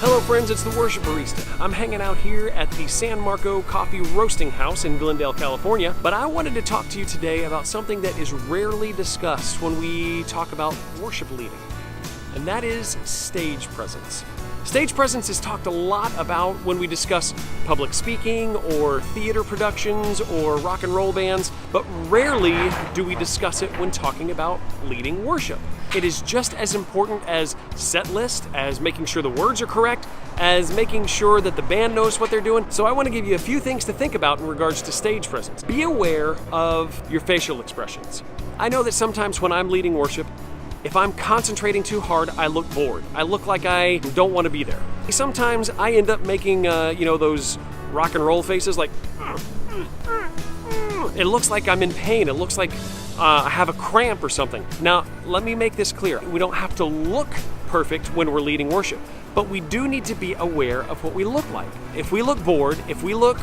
Hello friends, it's the Worship Barista. I'm hanging out here at the San Marco Coffee Roasting House in Glendale, California, but I wanted to talk to you today about something that is rarely discussed when we talk about worship leading, and that is stage presence. Stage presence is talked a lot about when we discuss public speaking or theater productions or rock and roll bands, but rarely do we discuss it when talking about leading worship. It is just as important as set list, as making sure the words are correct, as making sure that the band knows what they're doing. So I want to give you a few things to think about in regards to stage presence. Be aware of your facial expressions. I know that sometimes when I'm leading worship, if I'm concentrating too hard, I look bored. I look like I don't want to be there. Sometimes I end up making, those rock and roll faces like, it looks like I'm in pain. It looks like I have a cramp or something. Now, let me make this clear. We don't have to look perfect when we're leading worship, but we do need to be aware of what we look like. If we look bored, if we look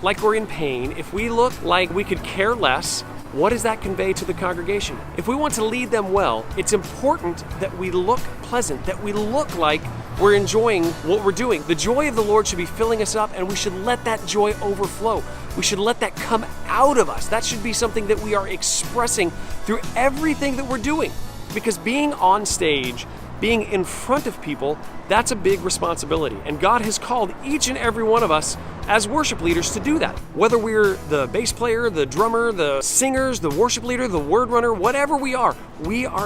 like we're in pain, if we look like we could care less, what does that convey to the congregation? If we want to lead them well, it's important that we look pleasant, that we look like we're enjoying what we're doing. The joy of the Lord should be filling us up, and we should let that joy overflow. We should let that come out of us. That should be something that we are expressing through everything that we're doing. Because being on stage, being in front of people, that's a big responsibility. And God has called each and every one of us as worship leaders to do that. Whether we're the bass player, the drummer, the singers, the worship leader, the word runner, whatever we are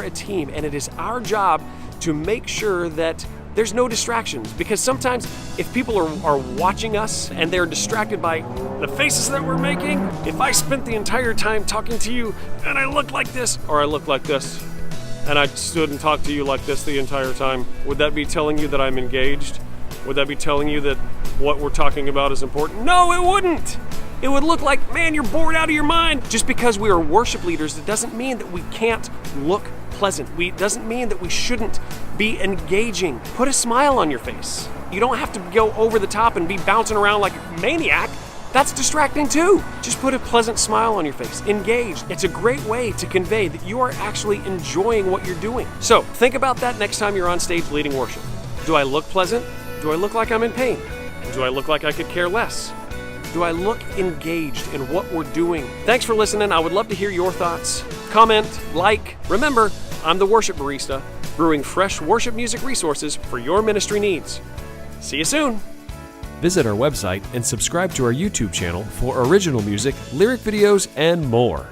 a team, and it is our job to make sure that there's no distractions. Because sometimes if people are watching us and they're distracted by the faces that we're making, if I spent the entire time talking to you and I look like this, or I look like this, and I stood and talked to you like this the entire time, would that be telling you that I'm engaged? Would that be telling you that what we're talking about is important? No, it wouldn't. It would look like, man, you're bored out of your mind. Just because we are worship leaders, it doesn't mean that we can't look pleasant. It doesn't mean that we shouldn't be engaging. Put a smile on your face. You don't have to go over the top and be bouncing around like a maniac. That's distracting too. Just put a pleasant smile on your face. Engage. It's a great way to convey that you are actually enjoying what you're doing. So think about that next time you're on stage leading worship. Do I look pleasant? Do I look like I'm in pain? Do I look like I could care less? Do I look engaged in what we're doing? Thanks for listening. I would love to hear your thoughts. Comment, like. Remember, I'm the Worship Barista, brewing fresh worship music resources for your ministry needs. See you soon. Visit our website and subscribe to our YouTube channel for original music, lyric videos, and more.